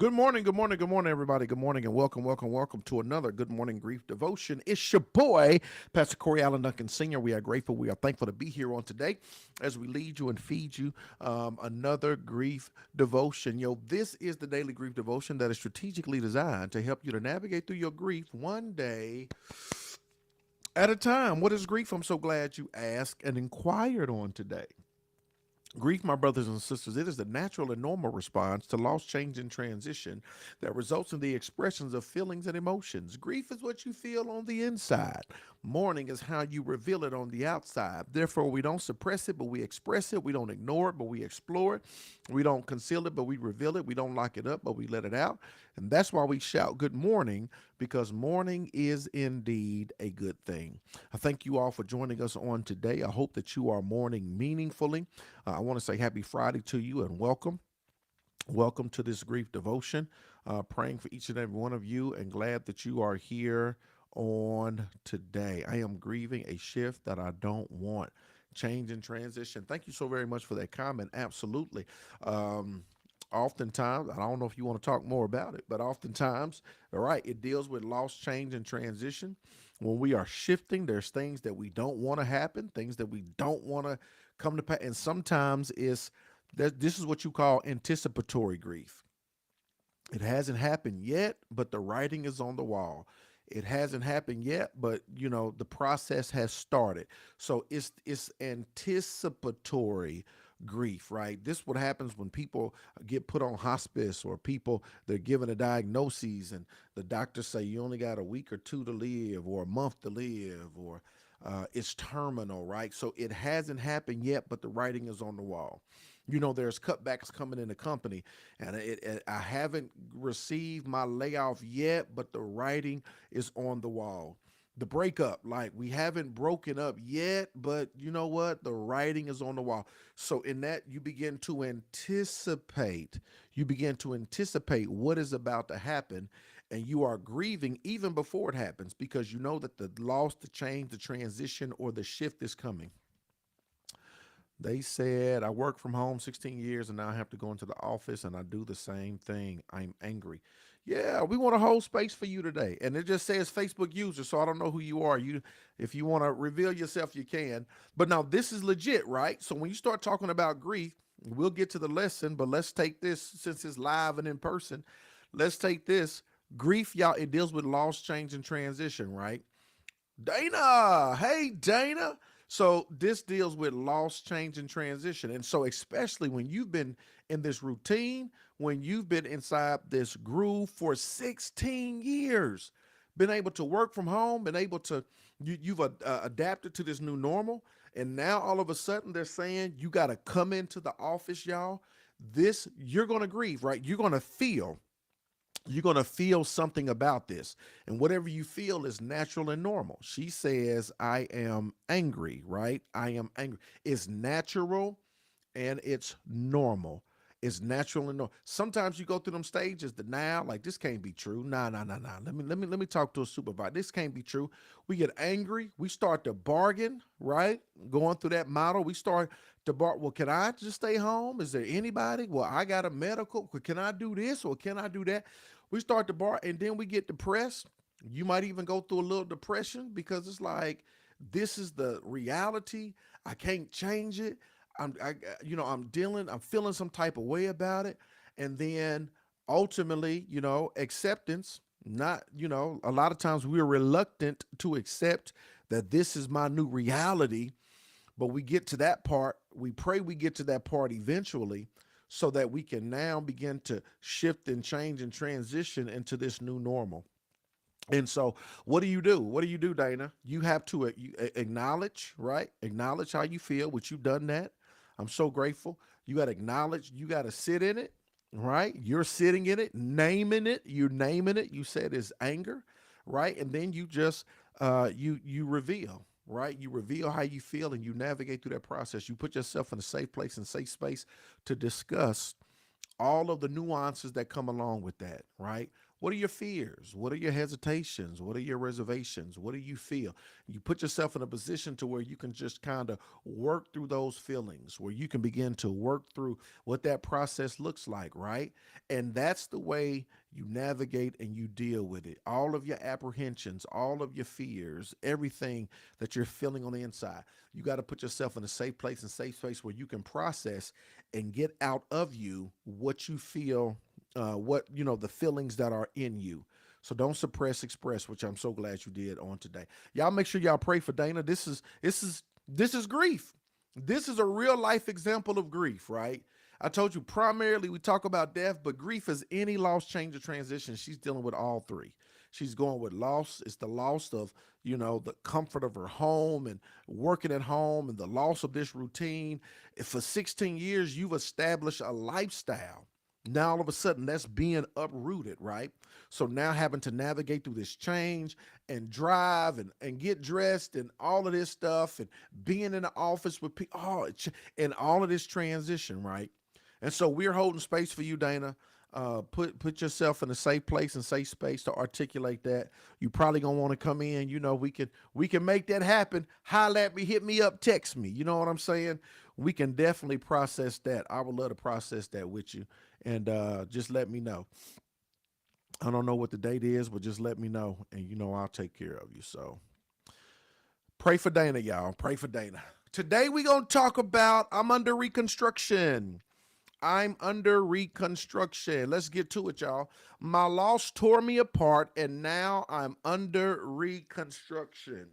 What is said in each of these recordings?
good morning, everybody. Good morning, and welcome to another Good Morning Grief Devotion. It's your boy, Pastor Corey Allen Duncan Sr. We are grateful, we are thankful to be here on today as we lead you and feed you another grief devotion. This is the daily grief devotion that is strategically designed to help you to navigate through your grief one day at a time. What is grief? I'm so glad you asked and inquired on today. Grief, my brothers and sisters, it is the natural and normal response to loss, change, and transition that results in the expressions of feelings and emotions. Grief is what you feel on the inside. Mourning is how you reveal it on the outside. Therefore, we don't suppress it, but we express it. We don't ignore it, but we explore it. We don't conceal it, but we reveal it. We don't lock it up, but we let it out. And that's why we shout good morning, because mourning is indeed a good thing. I thank you all for joining us on today. I hope that you are mourning meaningfully. I want to say happy Friday to you and welcome. Welcome to this grief devotion. Praying for each and every one of you and glad that you are here on today. I am grieving a shift that I don't want. Change and transition. Thank you so very much for that comment. Absolutely. Oftentimes, I don't know if you want to talk more about it, but oftentimes, all right, it deals with loss, change, and transition. When we are shifting, there's things that we don't want to happen, things that we don't want to come to pass. And sometimes it's that this is what you call anticipatory grief. It hasn't happened yet, but the writing is on the wall. It hasn't happened yet, but the process has started. So it's anticipatory grief, right? This what happens when people get put on hospice, or people they're given a diagnosis and the doctors say you only got a week or two to live, or a month to live, or it's terminal, right? So it hasn't happened yet, but the writing is on the wall. There's cutbacks coming in the company, and I haven't received my layoff yet, but the writing is on the wall. The breakup, like we haven't broken up yet, but you know what? The writing is on the wall. So in that, you begin to anticipate. You begin to anticipate what is about to happen, and you are grieving even before it happens because you know that the loss, the change, the transition, or the shift is coming. They said, I work from home 16 years and now I have to go into the office and I do the same thing. I'm angry. Yeah, we want to hold space for you today. And it just says Facebook user, so I don't know who you are. If you want to reveal yourself, you can. But now this is legit, right? So when you start talking about grief, we'll get to the lesson, but let's take this since it's live and in person. Let's take this. Grief, y'all, it deals with loss, change, and transition, right? Dana, hey Dana. So this deals with loss, change, and transition. And so especially when you've been in this routine, when you've been inside this groove for 16 years, been able to work from home, been able to, you've adapted to this new normal. And now all of a sudden they're saying you got to come into the office, y'all. You're going to grieve, right? You're going to feel something about this. And whatever you feel is natural and normal. She says, I am angry, right? I am angry. It's natural and it's normal. It's natural and normal. Sometimes you go through them stages, denial, like this can't be true. Nah, nah, nah, nah. Let me talk to a supervisor. This can't be true. We get angry. We start to bargain, right? Going through that model. We start to well, can I just stay home? Is there anybody? Well, I got a medical. Well, can I do this or can I do that? We start to bar, and then we get depressed. You might even go through a little depression because it's like this is the reality. I can't change it. I'm feeling some type of way about it. And then ultimately, acceptance, not, a lot of times we're reluctant to accept that this is my new reality, but we get to that part. We pray we get to that part eventually so that we can now begin to shift and change and transition into this new normal. And so, what do you do? What do you do, Dana? You have to acknowledge, right? Acknowledge how you feel, which you've done that. I'm so grateful. You got to acknowledge, you got to sit in it, right? You're sitting in it, naming it. You're naming it. You said it's anger, right? And then you just you reveal, right? You reveal how you feel and you navigate through that process. You put yourself in a safe place and safe space to discuss all of the nuances that come along with that, right? What are your fears? What are your hesitations? What are your reservations? What do you feel? You put yourself in a position to where you can just kind of work through those feelings, where you can begin to work through what that process looks like, right? And that's the way you navigate and you deal with it. All of your apprehensions, all of your fears, everything that you're feeling on the inside, you got to put yourself in a safe place and safe space where you can process and get out of you what you feel, what, the feelings that are in you. So don't suppress, express, which I'm so glad you did on today. Y'all make sure y'all pray for Dana. This is grief. This is a real life example of grief, right? I told you primarily we talk about death, but grief is any loss, change, or transition. She's dealing with all three. She's going with loss. It's the loss of, the comfort of her home and working at home and the loss of this routine. If for 16 years you've established a lifestyle, now all of a sudden that's being uprooted, right? So now having to navigate through this change and drive and get dressed and all of this stuff and being in the office with people, and all of this transition, right? And so we're holding space for you, Dana. Put yourself in a safe place and safe space to articulate that. You probably gonna want to come in. We can make that happen. Holla at me, hit me up, text me. You know what I'm saying? We can definitely process that. I would love to process that with you, and just let me know. I don't know what the date is, but just let me know, and I'll take care of you. So pray for Dana, y'all. Pray for Dana. Today we gonna talk about I'm under reconstruction. I'm under reconstruction. Let's get to it, y'all. My loss tore me apart, and now I'm under reconstruction.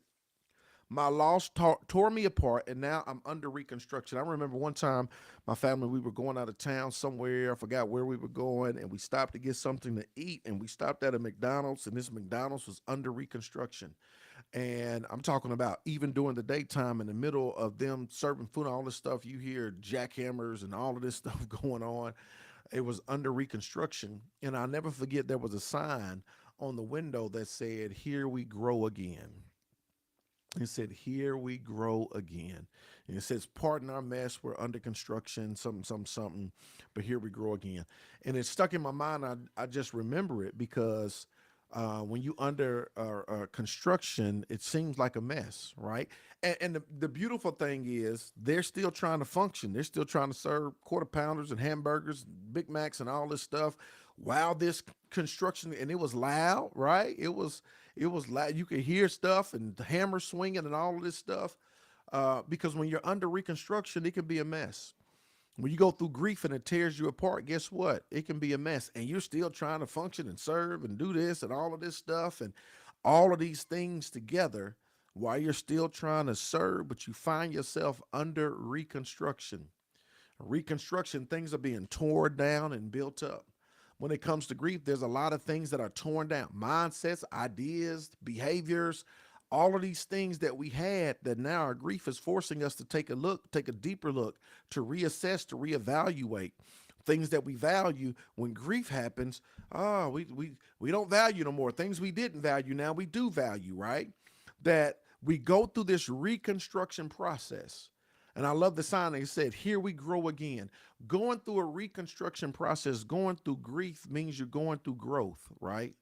My loss tore me apart, and now I'm under reconstruction. I remember one time my family, we were going out of town somewhere. I forgot where we were going, and we stopped to get something to eat, and we stopped at a McDonald's, and this McDonald's was under reconstruction. And I'm talking about even during the daytime in the middle of them serving food, all this stuff, you hear jackhammers and all of this stuff going on. It was under reconstruction. And I'll never forget there was a sign on the window that said, "Here we grow again." It said, "Here we grow again." And it says, "Pardon our mess. We're under construction, something, something, something, but here we grow again." And it stuck in my mind. I just remember it because when you under construction, it seems like a mess, right? And the beautiful thing is they're still trying to function. They're still trying to serve quarter pounders and hamburgers, Big Macs, and all this stuff. While this construction, and it was loud, right? It was loud. You could hear stuff and the hammer swinging and all of this stuff. Because when you're under reconstruction, it can be a mess. When you go through grief and it tears you apart, guess what? It can be a mess. And you're still trying to function and serve and do this and all of this stuff and all of these things together while you're still trying to serve, but you find yourself under reconstruction. Reconstruction, things are being torn down and built up. When it comes to grief, there's a lot of things that are torn down mindsets, ideas, behaviors, all of these things that we had that now our grief is forcing us to take a look, take a deeper look, to reassess, to reevaluate things that we value. When grief happens, we don't value no more. Things we didn't value, now we do value, right? That we go through this reconstruction process. And I love the sign that said, "Here we grow again." Going through a reconstruction process, going through grief means you're going through growth, right?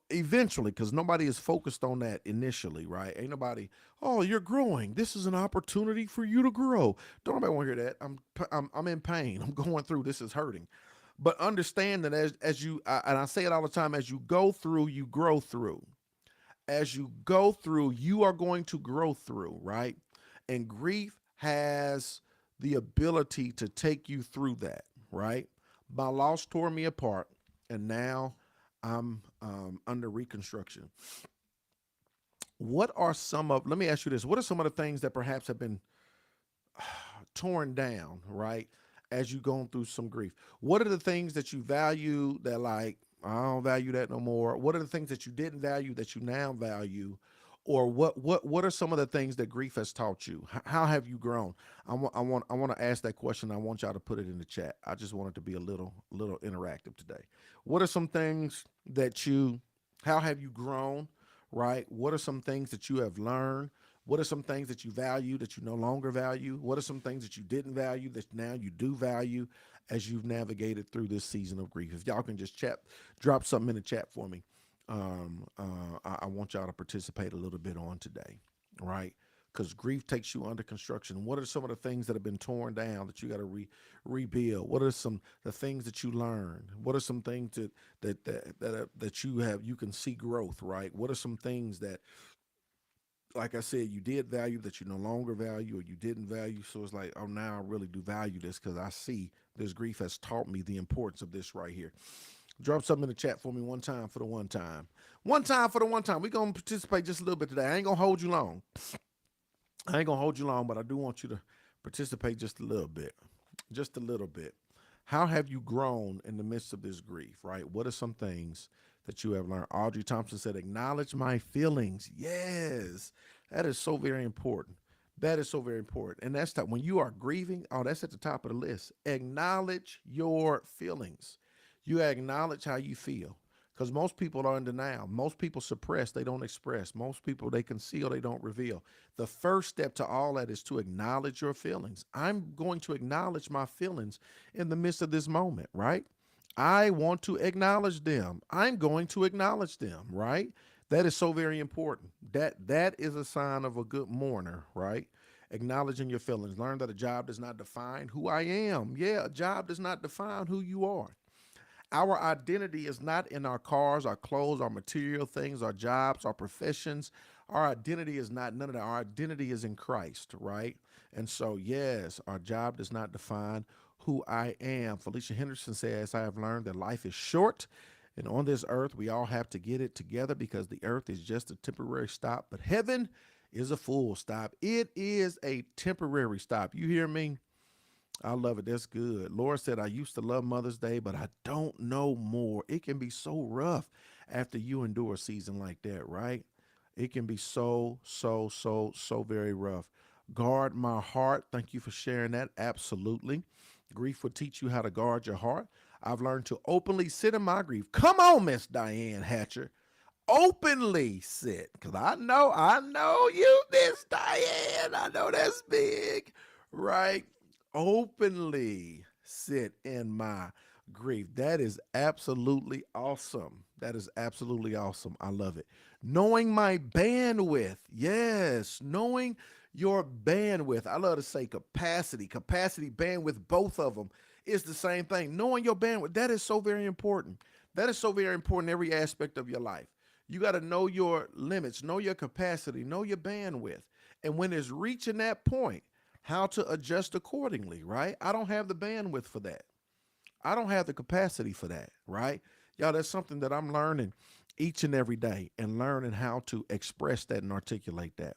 Eventually, because nobody is focused on that initially, right? Ain't nobody, "Oh, you're growing. This is an opportunity for you to grow." Don't nobody want to hear that. I'm in pain. I'm going through. This is hurting. But understand that as you and I say it all the time, as you go through, you grow through. As you go through, you are going to grow through, right? And grief has the ability to take you through that, right? My loss tore me apart, and now I'm under reconstruction. Let me ask you this. What are some of the things that perhaps have been torn down, right? As you've gone through some grief. What are the things that you value that, like, I don't value that no more? What are the things that you didn't value that you now value? Or what are some of the things that grief has taught you? How have you grown? I want to ask that question. I want y'all to put it in the chat. I just want it to be a little interactive today. What are some things that how have you grown, right? What are some things that you have learned? What are some things that you value that you no longer value? What are some things that you didn't value that now you do value? as you've navigated through this season of grief. If y'all can just drop something in the chat for me. I want y'all to participate a little bit on today, right? Because grief takes you under construction. What are some of the things that have been torn down that you got to rebuild? What are some the things that you learned? What are some things that you can see growth, right? What are some things that, like I said, you did value that you no longer value, or you didn't value? So it's like, oh, now I really do value this because I see this grief has taught me the importance of this right here. Drop something in the chat for me one time for the one time. One time for the one time. We're going to participate just a little bit today. I ain't going to hold you long. I ain't going to hold you long, but I do want you to participate just a little bit. Just a little bit. How have you grown in the midst of this grief, right? What are some things that you have learned? Audrey Thompson said, acknowledge my feelings. Yes, that is so very important. That is so very important. And that's when you are grieving, oh, that's at the top of the list. Acknowledge your feelings. You acknowledge how you feel. Because most people are in denial. Most people suppress, they don't express. Most people, they conceal, they don't reveal. The first step to all that is to acknowledge your feelings. I'm going to acknowledge my feelings in the midst of this moment, right? I want to acknowledge them. I'm going to acknowledge them, right? That is so very important. That is a sign of a good mourner, right? Acknowledging your feelings. Learn that a job does not define who I am. Yeah, a job does not define who you are. Our identity is not in our cars, our clothes, our material things, our jobs, our professions. Our identity is not none of that. Our identity is in Christ, right? And so, yes, our job does not define who I am. Felicia Henderson says, I have learned that life is short. And on this earth, we all have to get it together because the earth is just a temporary stop. But heaven is a full stop. It is a temporary stop. You hear me? I love it. That's good. Laura said, I used to love Mother's Day, but I don't know more. It can be so rough after you endure a season like that, right? It can be so very rough. Guard my heart. Thank you for sharing that. Absolutely. Grief will teach you how to guard your heart. I've learned to openly sit in my grief. Come on, Miss Diane Hatcher. Openly sit. Because I know you, Miss Diane. I know that's big, right? Openly sit in my grief. That is absolutely awesome. That is absolutely awesome. I love it. Knowing my bandwidth. Yes, knowing your bandwidth. I love to say capacity, bandwidth, both of them is the same thing. Knowing your bandwidth. That is so very important. That is so very important in every aspect of your life. You got to know your limits, know your capacity, know your bandwidth. And when it's reaching that point, how to adjust accordingly, right? I don't have the bandwidth for that. I don't have the capacity for that, right? Y'all, that's something that I'm learning each and every day and learning how to express that and articulate that.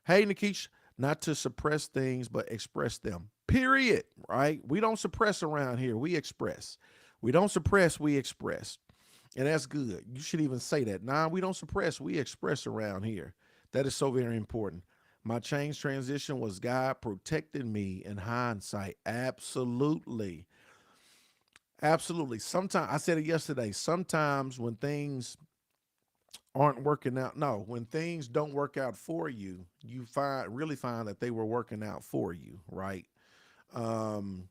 Hey, Nikish, not to suppress things, but express them. Period, right? We don't suppress around here. We express. We don't suppress, we express. And that's good. You should even say that. Nah, we don't suppress, we express around here. That is so very important. My change transition was God protecting me in hindsight. Absolutely. Absolutely. Sometimes, I said it yesterday, sometimes when things aren't working out, no, when things don't work out for you, you really find that they were working out for you, right? Um,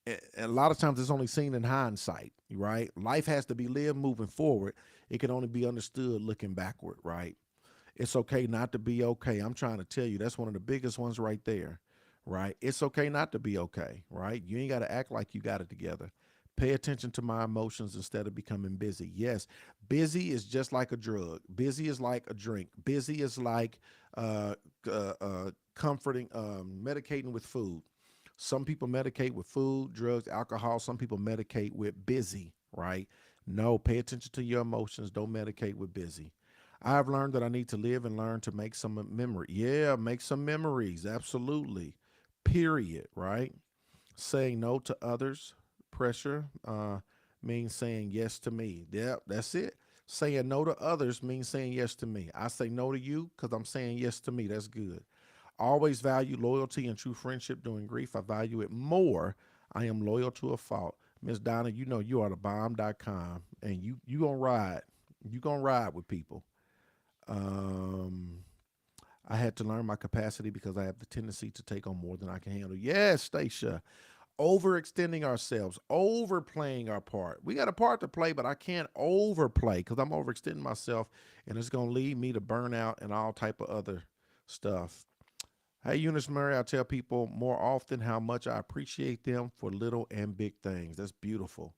and a lot of times it's only seen in hindsight, right? Life has to be lived moving forward. It can only be understood looking backward, right? It's okay not to be okay. I'm trying to tell you, that's one of the biggest ones right there, right? It's okay not to be okay, right? You ain't got to act like you got it together. Pay attention to my emotions instead of becoming busy. Yes, busy is just like a drug. Busy is like a drink. Busy is like uh, comforting, medicating with food. Some people medicate with food, drugs, alcohol. Some people medicate with busy, right? No, pay attention to your emotions. Don't medicate with busy. I've learned that I need to live and learn to make some memory. Yeah, make some memories. Absolutely. Period, right? Saying no to others, pressure, means saying yes to me. Yep, that's it. Saying no to others means saying yes to me. I say no to you because I'm saying yes to me. That's good. Always value loyalty and true friendship during grief. I value it more. I am loyal to a fault. Miss Donna, you know you are the bomb.com and you gonna ride. You gonna ride with people. Um, I had to learn my capacity because I have the tendency to take on more than I can handle. Yes, Stacia. overextending ourselves, overplaying our part. We got a part to play, but I can't overplay because I'm overextending myself, and it's going to lead me to burnout and all type of other stuff. Hey, Eunice Murray, I tell people more often how much I appreciate them for little and big things. That's beautiful.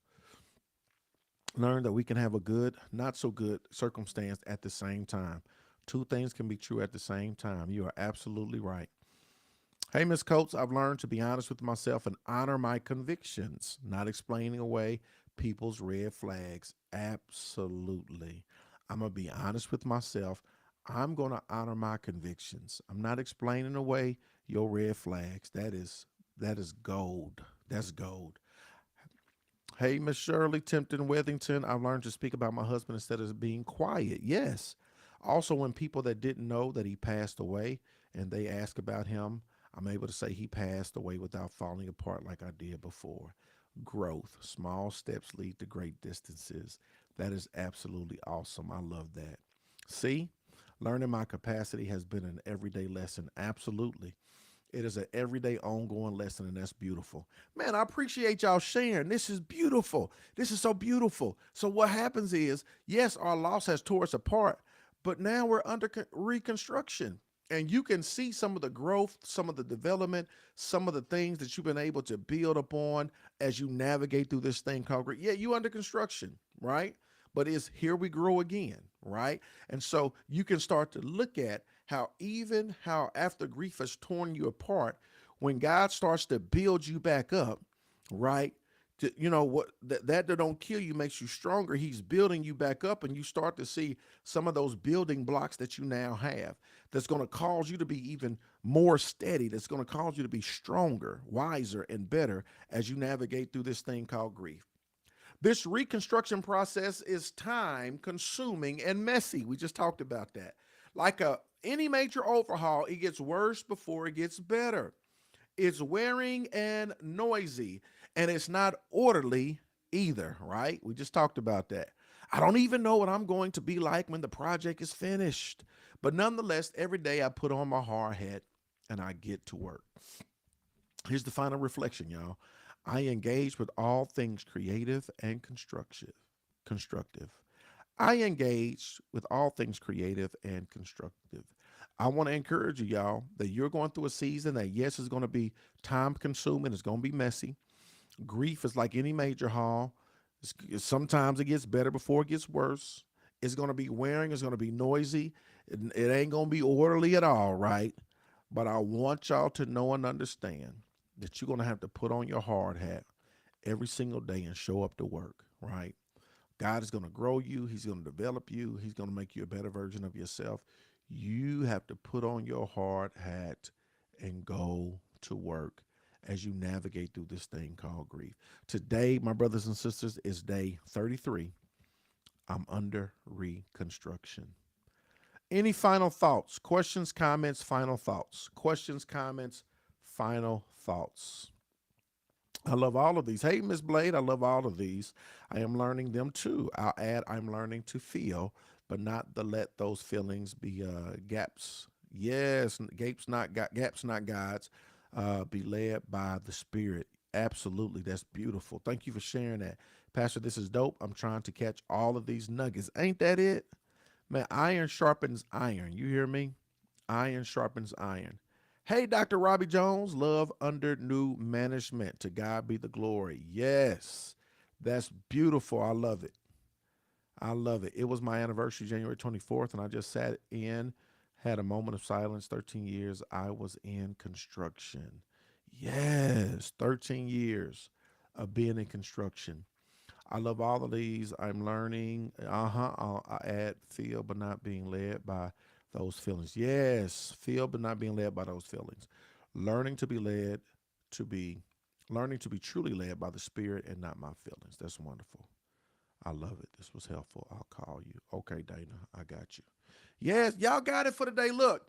Learn that we can have a good, not so good circumstance at the same time. Two things can be true at the same time. You are absolutely right. Hey, Miss Coates, I've learned to be honest with myself and honor my convictions, not explaining away people's red flags. Absolutely. I'm going to be honest with myself. I'm going to honor my convictions. I'm not explaining away your red flags. That is gold. That's gold. Hey, Miss Shirley Tempton Wethington, I've learned to speak about my husband instead of being quiet. Yes. Also, when people that didn't know that he passed away and they ask about him, I'm able to say he passed away without falling apart like I did before. Growth. Small steps lead to great distances. That is absolutely awesome. I love that. See, learning my capacity has been an everyday lesson. Absolutely. It is an everyday ongoing lesson, and that's beautiful. Man, I appreciate y'all sharing. This is beautiful. This is so beautiful. So what happens is, yes, our loss has tore us apart, but now we're under reconstruction. And you can see some of the growth, some of the development, some of the things that you've been able to build upon as you navigate through this thing called grief. Yeah, you under construction, right? But it's here we grow again, right? And so you can start to look at how even how after grief has torn you apart, when God starts to build you back up, right? You know what that don't kill you makes you stronger. He's building you back up, and you start to see some of those building blocks that you now have. That's going to cause you to be even more steady. That's going to cause you to be stronger, wiser, and better as you navigate through this thing called grief. This reconstruction process is time consuming and messy. We just talked about that. Like any major overhaul, it gets worse before it gets better. It's wearing and noisy, and it's not orderly either, right? We just talked about that. I don't even know what I'm going to be like when the project is finished. But nonetheless, every day I put on my hard hat and I get to work. Here's the final reflection, y'all. I engage with all things creative and constructive. Constructive. I engage with all things creative and constructive. I want to encourage you, y'all, that you're going through a season that, yes, is going to be time consuming, it's going to be messy. Grief is like any major haul. Sometimes it gets better before it gets worse. It's going to be wearing, it's going to be noisy. It ain't going to be orderly at all, right? But I want y'all to know and understand that you're going to have to put on your hard hat every single day and show up to work, right? God is going to grow you. He's going to develop you. He's going to make you a better version of yourself. You have to put on your hard hat and go to work as you navigate through this thing called grief. Today, my brothers and sisters, is day 33. I'm under reconstruction. Any final thoughts? Questions, comments, final thoughts. Questions, comments, final thoughts. I love all of these. Hey, Miss Blade, I love all of these. I am learning them too. I'll add, I'm learning to feel, but not to let those feelings be gaps. Yes, gaps, not gods. Be led by the Spirit. Absolutely, that's beautiful. Thank you for sharing that, Pastor. This is dope. I'm trying to catch all of these nuggets. Ain't that it, man? Iron sharpens iron. You hear me? Iron sharpens iron. Hey, Dr. Robbie Jones, love under new management. To God be the glory. Yes, that's beautiful. I love it. I love it. It was my anniversary, January 24th, and I just sat in, had a moment of silence. 13 years I was in construction. Yes, 13 years of being in construction. I love all of these. I'm learning. I add feel, but not being led by those feelings. Yes, feel, but not being led by those feelings. Learning to be led to be, learning to be truly led by the Spirit and not my feelings. That's wonderful. I love it. This was helpful. I'll call you. Okay, Dana, I got you. Yes, y'all got it for today. Look,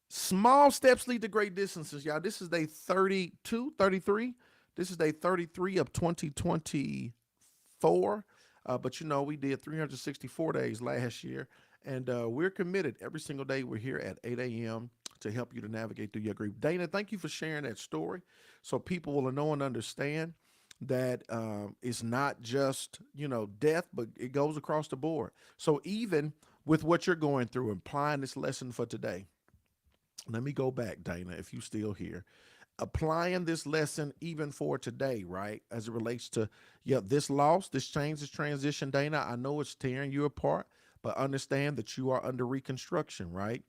small steps lead to great distances, y'all. This is day 32, 33. This is day 33 of 2024. But you know, we did 364 days last year, and we're committed every single day. We're here at 8 a.m. to help you to navigate through your grief. Dana, thank you for sharing that story so people will know and understand that it's not just, death, but it goes across the board. So even with what you're going through, applying this lesson for today, let me go back, Dana, if you still here. Applying this lesson even for today, right? As it relates to, yeah, this loss, this change, this transition, Dana, I know it's tearing you apart, but understand that you are under reconstruction, right?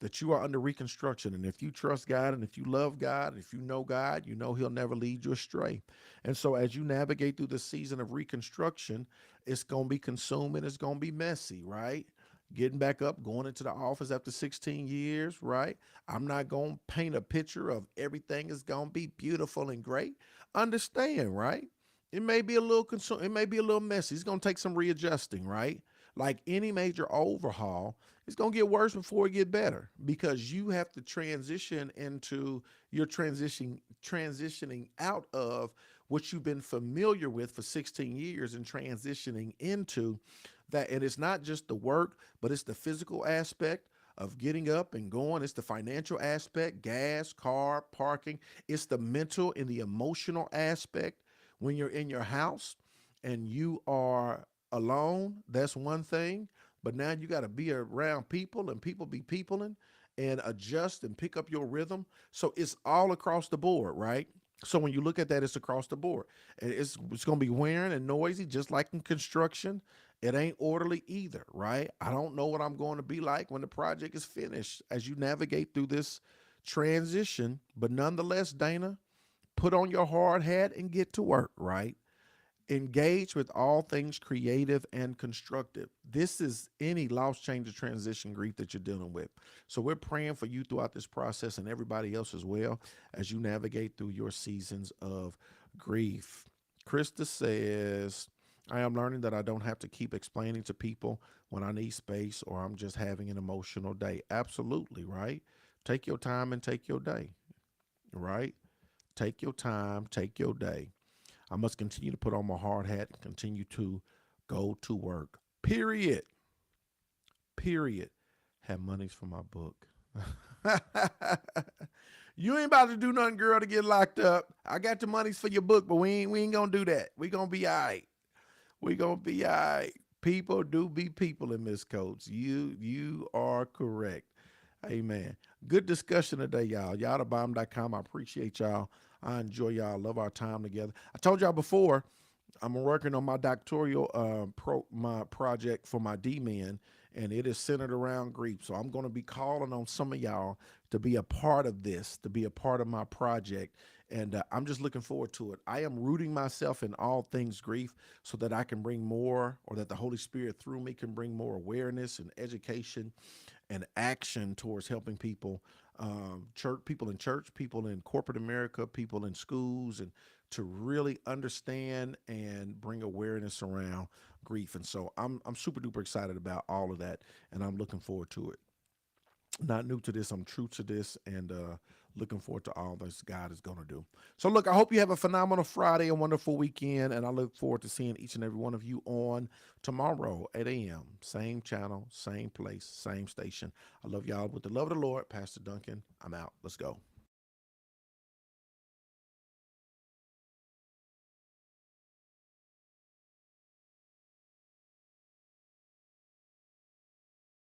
That you are under reconstruction. And if you trust God and if you love God, and if you know God, you know He'll never lead you astray. And so as you navigate through the season of reconstruction, it's going to be consuming, it's going to be messy, right? Getting back up, going into the office after 16 years, right? I'm not going to paint a picture of everything is going to be beautiful and great. Understand, right? It may be a little it may be a little messy. It's going to take some readjusting, right? Like any major overhaul, it's going to get worse before it get better because you have to transition into your transitioning out of what you've been familiar with for 16 years and transitioning into that. And it's not just the work, but it's the physical aspect of getting up and going. It's the financial aspect, gas, car, parking. It's the mental and the emotional aspect when you're in your house and you are alone. That's one thing. But now you got to be around people and people be peopling and adjust and pick up your rhythm. So it's all across the board, right? So when you look at that, it's across the board. And it's going to be wearing and noisy, just like in construction. It ain't orderly either, right? I don't know what I'm going to be like when the project is finished as you navigate through this transition. But nonetheless, Dana, put on your hard hat and get to work, right? Engage with all things creative and constructive. This is any loss, change, or transition grief that you're dealing with. So we're praying for you throughout this process and everybody else as well as you navigate through your seasons of grief. Krista says, I am learning that I don't have to keep explaining to people when I need space or I'm just having an emotional day. Absolutely, right? Take your time and take your day, right? Take your time, take your day. I must continue to put on my hard hat and continue to go to work. Period. Period. Have monies for my book. You ain't about to do nothing, girl, to get locked up. I got the monies for your book, but we ain't gonna do that. We gonna be all right. We gonna be all right. People do be people in Miss Coates. You are correct. Amen. Good discussion today, y'all. Y'all the bomb.com. I appreciate y'all. I enjoy y'all. Love our time together. I told y'all before, I'm working on my doctoral my project for my D-men, and it is centered around grief. So I'm going to be calling on some of y'all to be a part of this, to be a part of my project. And I'm just looking forward to it. I am rooting myself in all things grief so that I can bring more, or that the Holy Spirit through me can bring more awareness and education and action towards helping people, people in church, people in corporate America, people in schools, and to really understand and bring awareness around grief. And so I'm super duper excited about all of that, and I'm looking forward to it. Not new to this, I'm true to this, and looking forward to all this God is going to do. So look, I hope you have a phenomenal Friday, a wonderful weekend, and I look forward to seeing each and every one of you on tomorrow at 8 a.m. Same channel, same place, same station. I love y'all with the love of the Lord. Pastor Duncan, I'm out. Let's go.